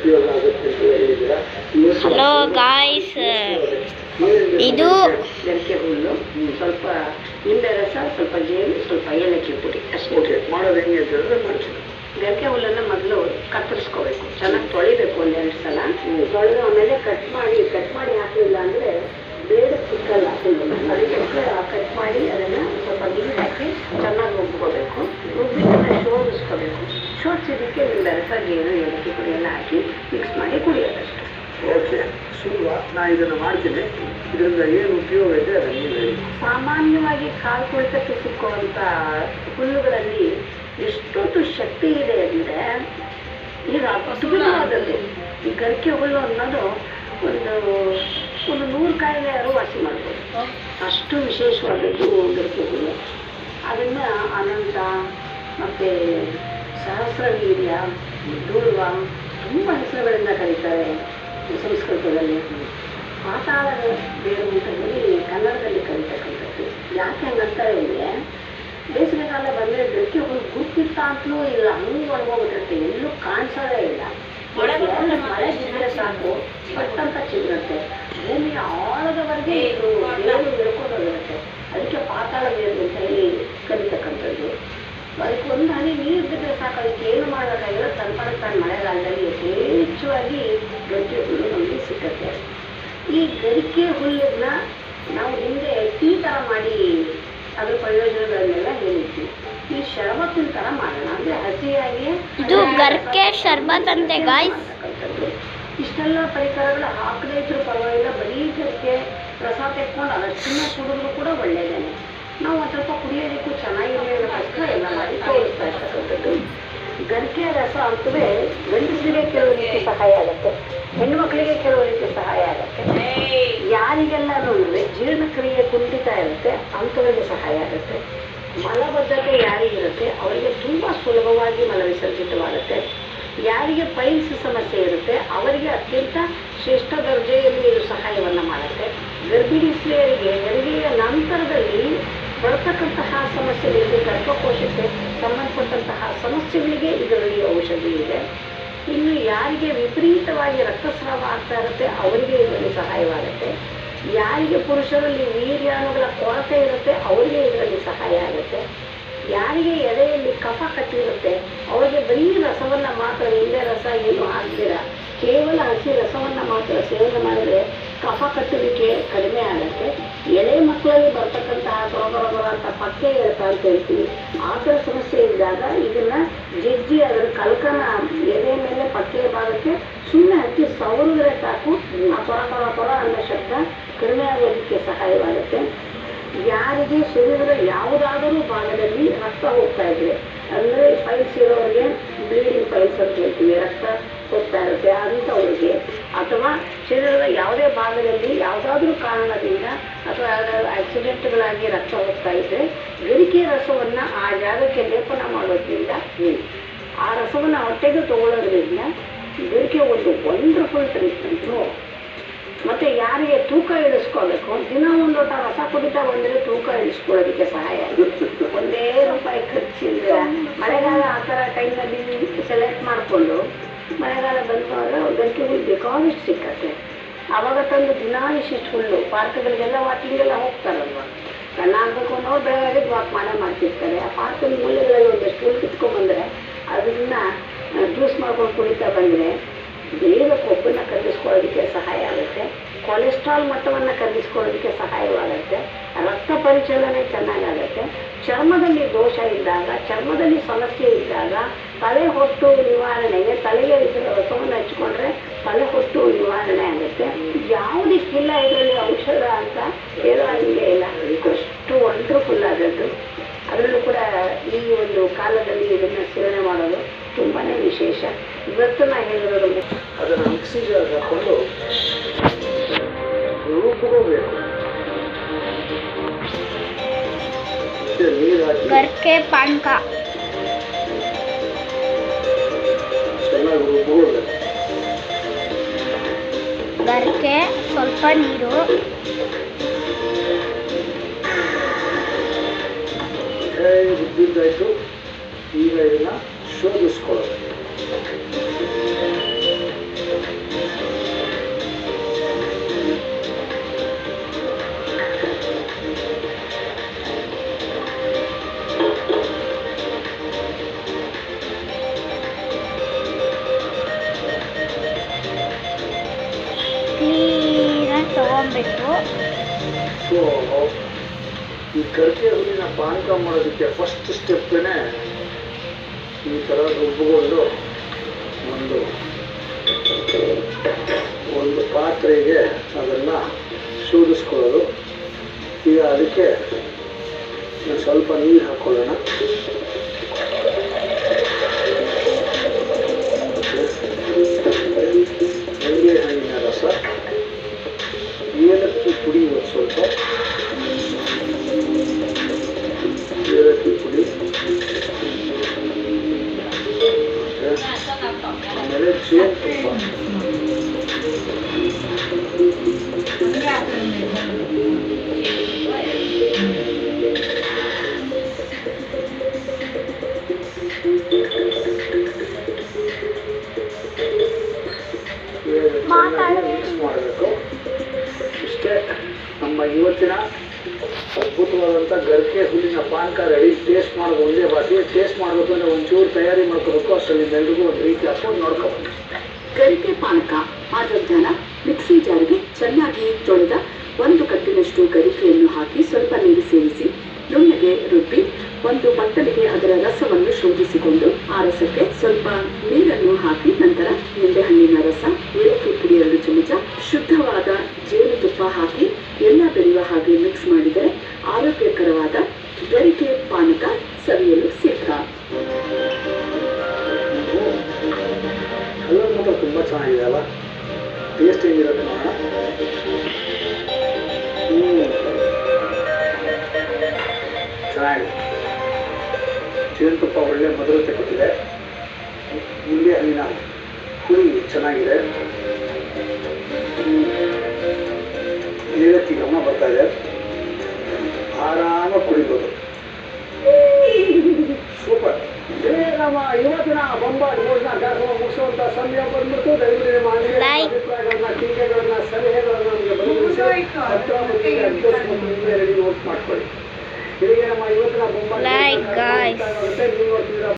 ಉಪಯೋಗ ಆಗುತ್ತೆ ಅಂತ ಹೇಳಿದ್ದೀರಾ. ಹಲೋ ಗಾಯ್ಸ್, ಇದು ಗರಿಕೆ ಹುಲ್ಲು, ಸ್ವಲ್ಪ ನಿಂಬೆ ರಸ, ಸ್ವಲ್ಪ ಜೇನು, ಸ್ವಲ್ಪ ಏಲಕ್ಕಿ ಪುಡಿ ಅಷ್ಟೇ. ಓಕೆ, ಮಾಡೋದು ಹೆಂಗೆ ಅಂತ ಹೇಳಿದ್ರೆ ಮಾಡ್ತೀನಿ. ಗರಿಕೆ ಹುಲ್ಲನ್ನು ಮೊದಲು ಕತ್ತರಿಸ್ಕೋಬೇಕು, ಚೆನ್ನಾಗಿ ತೊಳಿಬೇಕು ಒಂದೆರಡು ಸಲ. ತೊಳೆದು ಆಮೇಲೆ ಕಟ್ ಮಾಡಿ ಹಾಕಲಿಲ್ಲ ಅಂದರೆ ಬೇರೆ ಸಿಕ್ಕಲ್ಲ ಹುಲ್ಲು. ಅದಕ್ಕೆ ಕಟ್ ಮಾಡಿ ಅದನ್ನು ಸ್ವಲ್ಪ ನೀರು ಹಾಕಿ ಚೆನ್ನಾಗಿ ರುಬ್ಕೋಬೇಕು. ರುಬ್ಬಿದ್ದನ್ನು ಶೋಧಿಸ್ಕೋಬೇಕು. ಶೋಧಿಸಿದ್ದಕ್ಕೆ ನಿಂಬೆ ರಸ, ಜೇನು, ಏಲಕ್ಕಿ ಪುಡಿ ಎಲ್ಲ ಹಾಕಿ ಮಿಕ್ಸ್ ಮಾಡಿ ಕುಡಿಯೋದಷ್ಟು. ಓಕೆ, ಸುಲಭ. ನಾನು ಇದನ್ನು ಮಾಡ್ತೀನಿ. ಇದರಿಂದ ಏನು ಉಪಯೋಗ ಇದೆ ಅದನ್ನು ನೀವು ಹೇಳಿ. ಸಾಮಾನ್ಯವಾಗಿ ಕಾಲು ಕೊಳೆತಕ್ಕೆ ಸಿಕ್ಕುವಂಥ ಹುಲ್ಲುಗಳಲ್ಲಿ ಎಷ್ಟೊಂದು ಶಕ್ತಿ ಇದೆ ಅಂದರೆ ಈಗ ಅದ್ಭುತವಾದದ್ದು. ಈ ಗರಿಕೆ ಹುಲ್ಲು ಅನ್ನೋದು ಒಂದು 100 ಕಾಯಿಲೆ ಯಾರು ವಾಸಿ ಮಾಡ್ಬೋದು. ಅಷ್ಟು ವಿಶೇಷವಾದದ್ದು ಗರಿಕೆ ಹುಲ್ಲು. ಅದನ್ನು ಅನಂತ ಮತ್ತು ಸಹಸ್ರವೀರ್ಯ, ದುರ್ವ, ತುಂಬ ಹೆಸರುಗಳಿಂದ ಕರೀತಾರೆ ಸಂಸ್ಕೃತದಲ್ಲಿ. ಪಾತಾಳ ಬೇರು ಅಂತ ಹೇಳಿ ಕನ್ನಡದಲ್ಲಿ ಕರೀತಕ್ಕಂಥದ್ದು. ಯಾಕೆ ಹಂಗಂತಾರೆ ಅಂದರೆ ಬೇಸಿಗೆ ಕಾಲ ಬಂದರೆ ಗರಿಕೆ ಹುಲ್ಲು ಗುರುತಿತ್ತ ಅಂತಲೂ ಇಲ್ಲ, ಹಂಗೆ ಒಳಗೋಗ್ಬಿಟ್ಟಿರುತ್ತೆ, ಎಲ್ಲೂ ಕಾಣಿಸೋದೇ ಇಲ್ಲ. ಮಳೆ ಬಿದ್ದರೆ ಸಾಕು ಪಟ್ಟಂತ ಚಿಗುರುತ್ತೆ. ಭೂಮಿಯ ಆಳದವರೆಗೆ ಇದು ಬೇರು ಬೆಳ್ಕೊಂಡು ಹೋಗಿರುತ್ತೆ. ಅದಕ್ಕೆ ಪಾತಾಳ ಬೇರು ಅಂತ ಹೇಳಿ ಕರೀತಕ್ಕಂಥದ್ದು. ಅದಕ್ಕೆ ಒಂದು ಹನಿ ನೀರು ಬಿದ್ದರೆ ಸಾಕು, ಅದಕ್ಕೆ ಏನು ಮಾಡಬೇಕಾಗಿರೋ ತನ್ನ ಮಳೆಗಾಲದಲ್ಲಿ ಯಥೇಚ್ಛವಾಗಿ ಗರಿಕೆ ಹುಲ್ಲು ನಮಗೆ ಸಿಕ್ಕತ್ತೆ. ಈ ಗರಿಕೆ ಹುಲ್ಲನ್ನ ನಾವು ಹಿಂದೆ ಟೀ ಥರ ಮಾಡಿ ಅದ್ರ ಪ್ರಯೋಜನಗಳನ್ನೆಲ್ಲ ಹೇಳಿದ್ವಿ. ಈ ಶರಬತ್ತಿನ ಥರ ಮಾಡೋಣ ಅಂದರೆ ಹಸಿಯಾಗಿ ಇದು ಗರ್ಕೆ ಶರ್ಬತ್ ಅಂತೆ ಗಾಯ್ಸ್. ಇಷ್ಟೆಲ್ಲ ಪರಿಕರಗಳು ಹಾಕದೇ ಇದ್ರೂ ಪರವಾಗಿಲ್ಲ, ಬರೀ ಗರಿಕೆ ರಸ ತೆಕ್ಕೊಂಡು ಅದಷ್ಟನ್ನೇ ಕುಡಿದ್ರು ಕೂಡ ಒಳ್ಳೆಯದೇನೆ. ನಾವು ಒಂದು ಸ್ವಲ್ಪ ಕುಡಿಯೋದಕ್ಕೂ ಚೆನ್ನಾಗಿರಬೇಕಂತ ಎಲ್ಲ ಮಾಡಿ ತೋರಿಸ್ತಾ ಇರ್ತಕ್ಕಂಥದ್ದು. ಗರಿಕೆ ರಸ ಅಂತವೇ ಗಂಡಸರಿಗೆ ಕೆಲವು ರೀತಿ ಸಹಾಯ ಆಗುತ್ತೆ, ಹೆಣ್ಣು ಮಕ್ಕಳಿಗೆ ಕೆಲವು ರೀತಿ ಸಹಾಯ ಆಗುತ್ತೆ. ಯಾರಿಗೆಲ್ಲನೂ ಜೀರ್ಣಕ್ರಿಯೆ ಕುಂಠಿತ ಇರುತ್ತೆ ಅಂಥವರಿಗೆ ಸಹಾಯ ಆಗುತ್ತೆ. ಮಲಬದ್ಧತೆ ಯಾರಿಗಿರುತ್ತೆ ಅವರಿಗೆ ತುಂಬ ಸುಲಭವಾಗಿ ಮಲ ವಿಸರ್ಜಿತವಾಗುತ್ತೆ. ಯಾರಿಗೆ ಪೈಲ್ಸ್ ಸಮಸ್ಯೆ ಇರುತ್ತೆ ಅವರಿಗೆ ಅತ್ಯಂತ ಶ್ರೇಷ್ಠ ದರ್ಜೆಯಲ್ಲಿ ಇದು ಸಹಾಯವನ್ನು ಮಾಡುತ್ತೆ. ಗರ್ಭಿಣಿ ಸ್ತ್ರೀಯರಿಗೆ ಹೆರಿಗೆಯ ನಂತರದಲ್ಲಿ ಬರ್ತಕ್ಕಂತಹ ಸಮಸ್ಯೆಗಳಿಗೆ, ಗರ್ಭಕೋಶಕ್ಕೆ ಸಂಬಂಧಪಟ್ಟಂತಹ ಸಮಸ್ಯೆಗಳಿಗೆ ಇದರಲ್ಲಿ ಔಷಧಿ ಇದೆ. ಇನ್ನು ಯಾರಿಗೆ ವಿಪರೀತವಾಗಿ ರಕ್ತಸ್ರಾವ ಆಗ್ತಾ ಇರುತ್ತೆ ಅವರಿಗೆ ಇದರಲ್ಲಿ ಸಹಾಯವಾಗುತ್ತೆ. ಯಾರಿಗೆ ಪುರುಷರಲ್ಲಿ ವೀರ್ಯಾಣುಗಳ ಕೊರತೆ ಇರುತ್ತೆ ಅವರಿಗೆ ಇದರಲ್ಲಿ ಸಹಾಯ ಆಗುತ್ತೆ. ಯಾರಿಗೆ ಎದೆಯಲ್ಲಿ ಕಫ ಕಟ್ಟಿರುತ್ತೆ ಅವರಿಗೆ ಬರೀ ರಸವನ್ನು ಮಾತ್ರ, ನಿಂಬೆ ರಸ ಏನು ಹಾಕ್ತೀರ, ಕೇವಲ ಹಸಿ ರಸವನ್ನು ಮಾತ್ರ ಸೇವನೆ ಮಾಡಿದರೆ ಕಫ ಕಟ್ಟುವಿಕೆ ಕಡಿಮೆ ಆಗುತ್ತೆ. ಎಳೆ ಮಕ್ಕಳಲ್ಲಿ ಬರ್ತಕ್ಕಂತಹ ತೊರಬರಬರ ಅಂತ ಪಕ್ಕೆ ಹೇಳ್ತಾ ಅಂತ ಹೇಳ್ತೀವಿ, ಆ ಥರ ಸಮಸ್ಯೆ ಇದ್ದಾಗ ಇದನ್ನು ಜಜ್ಜಿ ಅದರ ಕಲ್ಕನ ಎದೆ ಮೇಲೆ ಪಕ್ಕೆಯ ಭಾಗಕ್ಕೆ ಸುಮ್ಮನೆ ಹಚ್ಚಿ ಸವರಿದ್ರೆ ಸಾಕು, ಆ ತೊರ ಅನ್ನೋ ಶಬ್ದ ಕಡಿಮೆ ಆಗೋದಕ್ಕೆ ಸಹಾಯವಾಗುತ್ತೆ. ಯಾರಿಗೆ ಶರೀರದ ಯಾವುದಾದರೂ ಭಾಗದಲ್ಲಿ ರಕ್ತ ಹೋಗ್ತಾ ಇದ್ರೆ, ಅಂದರೆ ಪೈಲ್ಸ್ ಇರೋರಿಗೆ ಬ್ಲೀಡಿಂಗ್ ಪೈಲ್ಸ್ ಅಂತ ಹೇಳ್ತೀವಿ, ರಕ್ತ ಹೋಗ್ತಾ ಇರುತ್ತೆ ಅಂಥವ್ರಿಗೆ, ಅಥವಾ ಶರೀರದ ಯಾವುದೇ ಭಾಗದಲ್ಲಿ ಯಾವುದಾದ್ರೂ ಕಾರಣದಿಂದ ಅಥವಾ ಆಕ್ಸಿಡೆಂಟ್ಗಳಾಗಿ ರಕ್ತ ಹೋಗ್ತಾ ಇದ್ದರೆ ಗರಿಕೆ ರಸವನ್ನು ಆ ಜಾಗಕ್ಕೆ ಲೇಪನ ಮಾಡೋದ್ರಿಂದ, ಆ ರಸವನ್ನು ಹೊಟ್ಟೆಗೆ ತಗೊಳ್ಳೋದ್ರಿಂದ ಗರಿಕೆ ಒಂದು ವಂಡರ್ಫುಲ್ ಟ್ರೀಟ್ಮೆಂಟು. ಮತ್ತು ಯಾರಿಗೆ ತೂಕ ಇಳಿಸ್ಕೋಬೇಕು, ದಿನ ಒಂದು ಲೋಟ ರಸ ಕುಡಿತಾ ಬಂದರೆ ತೂಕ ಇಳಿಸ್ಕೊಳ್ಳೋದಕ್ಕೆ ಸಹಾಯ ಆಗುತ್ತೆ. ಒಂದೇ ರೂಪಾಯಿ ಖರ್ಚಿಲ್ಲ. ಮಳೆಗಾಲ ಆ ಥರ ಟೈಮ್ನಲ್ಲಿ ಸೆಲೆಕ್ಟ್ ಮಾಡಿಕೊಂಡು ಮಳೆಗಾಲ ಬಂದಾಗ ಗರಿಕೆ ಹುಲ್ಲು ಬೇಕಾದಷ್ಟು ಸಿಕ್ಕತ್ತೆ. ಆವಾಗ ತಂದು ದಿನ ಇಷ್ಟಿಷ್ಟು ಹುಲ್ಲು ಪಾರ್ಕ್ಗಳಿಗೆಲ್ಲ ವಾಕಿಂಗೆಲ್ಲ ಹೋಗ್ತಾರಲ್ವ, ಸಣ್ಣ ಆಗಬೇಕು ಅನ್ನೋರು ಬೆಳಗ್ಗೆ ವಾಕ್ ಮಾಡ್ತಿರ್ತಾರೆ. ಆ ಪಾರ್ಕಲ್ಲಿ ಮೂಲೆಗಳಲ್ಲಿ ಒಂದಷ್ಟು ಹುಲ್ಲು ಕಿತ್ಕೊಂಡ್ಬಂದರೆ ಅದನ್ನು ಜ್ಯೂಸ್ ಮಾಡ್ಕೊಂಡು ಕುಡಿತಾ ಬಂದರೆ ಬೇಗ ಕೊಬ್ಬನ್ನು ಕರಗಿಸ್ಕೊಳ್ಳೋದಕ್ಕೆ ಸಹಾಯ ಆಗುತ್ತೆ. ಕೊಲೆಸ್ಟ್ರಾಲ್ ಮಟ್ಟವನ್ನು ಕರಗಿಸ್ಕೊಳ್ಳೋದಕ್ಕೆ ಸಹಾಯವಾಗುತ್ತೆ. ರಕ್ತ ಪರಿಚಲನೆ ಚೆನ್ನಾಗಾಗುತ್ತೆ. ಚರ್ಮದಲ್ಲಿ ದೋಷ ಇದ್ದಾಗ, ಚರ್ಮದಲ್ಲಿ ಸಮಸ್ಯೆ ಇದ್ದಾಗ ತಲೆ ಹೊಟ್ಟು ನಿವಾರಣೆಗೆ ತಲೆಗೆ ಇದರ ರಸವನ್ನು ಹಚ್ಕೊಂಡ್ರೆ ತಲೆ ಹೊಟ್ಟು ನಿವಾರಣೆ ಆಗುತ್ತೆ. ಯಾವುದಕ್ಕಿಲ್ಲ ಇದರಲ್ಲಿ ಔಷಧ ಅಂತ ಹೇಳೋ ಹಾಗೆ ಇಲ್ಲ, ಅಷ್ಟು ವಂಡರ್ಫುಲ್ ಆದದ್ದು. ಅದರಲ್ಲೂ ಕೂಡ ಈ ಒಂದು ಕಾಲದಲ್ಲಿ ಇದನ್ನು ಸೇವನೆ ಮಾಡೋದು ತುಂಬಾ ವಿಶೇಷ. ಇವತ್ತು ನಾನು ಹೇಳಿರೋದು ಅದನ್ನು ಮಿಕ್ಸಿ ಜಾರ್ ಹಾಕ್ಕೊಂಡು ರುಬ್ಕೋಬೇಕು. ನೀರು ಹಾಕಿ ಗರ್ಕೆ ಪಾನಕ ಚೆನ್ನಾಗಿ ರುಬ್ಕೋಬೇಕು. ಗರ್ಕೆ, ಸ್ವಲ್ಪ ನೀರು, ರುಬ್ಬಿದ್ದಾಯ್ತು. ಈಗ ಇದನ್ನು ಶೋಧಿಸ್ಕೊಳ್ಳೋದು. ಮಾಡ್ಕೊಬೇಕು. ಸೊ ಈ ಗರಿಕೆ ಹುಲ್ಲಿನ ಪಾನಕ ಮಾಡೋದಕ್ಕೆ ಫಸ್ಟ್ ಸ್ಟೆಪ್ಪೇ ಈ ಥರ ರುಬ್ಬಿಕೊಂಡು ಒಂದು ಪಾತ್ರೆಗೆ ಅದನ್ನು ಶೋಧಿಸ್ಕೊಳ್ಳೋದು. ಈಗ ಅದಕ್ಕೆ ಸ್ವಲ್ಪ ನೀರು ಹಾಕ್ಕೊಳ್ಳೋಣ. ನಿಂಬೆ ಹಣ್ಣಿನ ರಸ, ಏಲಕ್ಕಿ ಪುಡಿ ಒಂದು ಸ್ವಲ್ಪ, ಏಲಕ್ಕಿ ಪುಡಿ, ಆಮೇಲೆ ಜೇನುತುಪ್ಪ, ಮಿಕ್ಸ್ ಮಾಡಬೇಕು. ಇಷ್ಟೇ ನಮ್ಮ ಇವತ್ತಿನ ಅದ್ಭುತವಾದಂಥ ಗರಿಕೆ ಹುಲ್ಲಿನ ಪಾನಕ ರೆಡಿ. ಟೇಸ್ಟ್ ಮಾಡೋದು ಒಂದೇ ಬಾಕಿ. ಟೇಸ್ಟ್ ಮಾಡಬೇಕು ಅಂದರೆ ಒಂಚೂರು ತಯಾರಿ ಮಾಡ್ಕೋಬೇಕು. ಅಷ್ಟರಲ್ಲಿ ನಿಮ್ಮೆಲ್ರಿಗೂ ಒಂದು ರೀತಿ ಹಾಕೊಂಡು ನೋಡ್ಕೊಬನ್ನಿ. ಗರಿಕೆ ಪಾನಕ ಆದರ್ಧಾನ ಮಿಕ್ಸಿ ಜಾರಿಗೆ ಚೆನ್ನಾಗಿ ತೊಳೆದ 1 ಕಟ್ಟಿನಷ್ಟು ಗರಿಕೆಯನ್ನು ಹಾಕಿ ಸ್ವಲ್ಪ ನೀರು ಸೇರಿಸಿ ನುಣ್ಣಗೆ ರುಬ್ಬಿ ಒಂದು ಬಟ್ಟಲಿಗೆ ಅದರ ರಸವನ್ನು ಶೋಧಿಸಿಕೊಂಡು ಆ ರಸಕ್ಕೆ ಸ್ವಲ್ಪ ನೀರನ್ನು ಹಾಕಿ ನಂತರ ನಿಂಬೆಹಣ್ಣಿನ ರಸ, ಏಲಕ್ಕಿ ಪುಡಿ 2 ಚಮಚ, ಶುದ್ಧವಾದ ಜೇನುತುಪ್ಪ ಹಾಕಿ ಎಲ್ಲ ಬೆರೆಯುವ ಹಾಗೆ ಮಿಕ್ಸ್ ಮಾಡಿದರೆ ಆರೋಗ್ಯಕರವಾದ ಗರಿಕೆ ಪಾನಕ ಸವಿಯಲು ಸಿದ್ಧ. ಕಲರ್ ಮಾತ್ರ ತುಂಬ ಚೆನ್ನಾಗಿದೆ ಅಲ್ಲ? ಟೇಸ್ಟ್ ಹೆಂಗಿರುತ್ತೆ ನೋಡೋಣ. ಚೆನ್ನಾಗಿದೆ. ಜೇನುತುಪ್ಪ ಒಳ್ಳೆ ಮಧುರತೆ ಕೊಟ್ಟಿದೆ. ನಿಂಬೆ ಹಣ್ಣಿನ ಹುಳಿ ಚೆನ್ನಾಗಿದೆ. ಏಲಕ್ಕಿ ಗಮ ಬರ್ತಾ ಇದೆ. ಆರಾಮಾಗಿ ಕುಡಿಬೋದು. ಸೂಪರ್. ನಮ್ಮ ಇವತ್ತಿನ ಬೊಂಬಾಟ್ ಬೋರ್ಡ್ನ ಕಾರ್ಯಕ್ರಮ ಮುಗಿಸುವಂತ ಸಮಯ ಬಂದ್ಬಿಟ್ಟು ದಯವಿಟ್ಟು ನಿಮ್ಮ ಅಭಿಪ್ರಾಯಗಳನ್ನ, ಟೀಕೆಗಳನ್ನ, ಸಲಹೆಗಳನ್ನ ನಮಗೆ ಬದಲಿಸಿ ರೆಡಿ ನೋಟ್ ಮಾಡ್ಕೊಳ್ಳಿ. ಇಲ್ಲಿಗೆ ನಮ್ಮ ಇವತ್ತಿನ ಬೊಂಬಾಟ್ Like guys. ನೀವು ನೋಡ್ತಿದ್ದೀರಾ